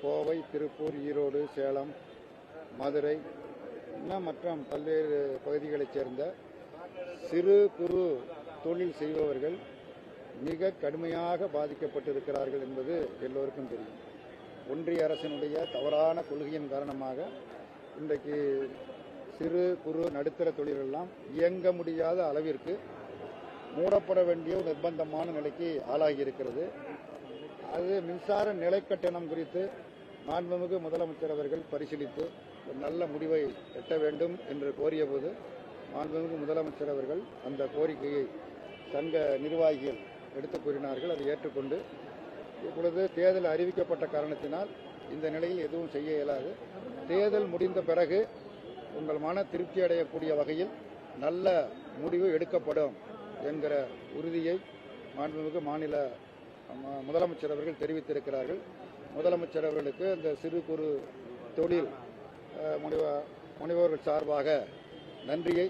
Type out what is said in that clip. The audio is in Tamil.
கோவை, திருப்பூர், ஈரோடு, சேலம், மதுரை இன்னும் மற்றும் பல்வேறு பகுதிகளைச் சேர்ந்த சிறு குறு தொழில் செய்பவர்கள் மிக கடுமையாக பாதிக்கப்பட்டிருக்கிறார்கள் என்பது எல்லோருக்கும் தெரியும். ஒன்றிய அரசினுடைய தவறான கொள்கையின் காரணமாக இன்றைக்கு சிறு குறு நடுத்தர தொழிலெல்லாம் இயங்க முடியாத அளவிற்கு மூடப்பட வேண்டிய ஒரு நிர்பந்தமான நிலைக்கு ஆளாகி இருக்கிறது. அது மின்சார நிலைக்கட்டணம் குறித்து மாண்புமிகு முதலமைச்சர் அவர்கள் பரிசீலித்து ஒரு நல்ல முடிவை எட்ட வேண்டும் என்று கோரிய போது மாண்புமிகு முதலமைச்சர் அவர்கள் அந்த கோரிக்கையை சங்க நிர்வாகிகள் எடுத்துக் கூறினார்கள். அதை ஏற்றுக்கொண்டு இப்பொழுது தேர்தல் அறிவிக்கப்பட்ட காரணத்தினால் இந்த நிலையில் எதுவும் செய்ய இயலாது. தேர்தல் முடிந்த பிறகு உங்கள் மன திருப்தி அடையக்கூடிய வகையில் நல்ல முடிவு எடுக்கப்படும் என்கிற உறுதியை மாண்புமிகு மாநில முதலமைச்சர் அவர்கள் தெரிவித்திருக்கிறார்கள். முதலமைச்சர் அவர்களுக்கு இந்த சிறு குறு தொழில் முனைவோர்கள் சார்பாக நன்றியை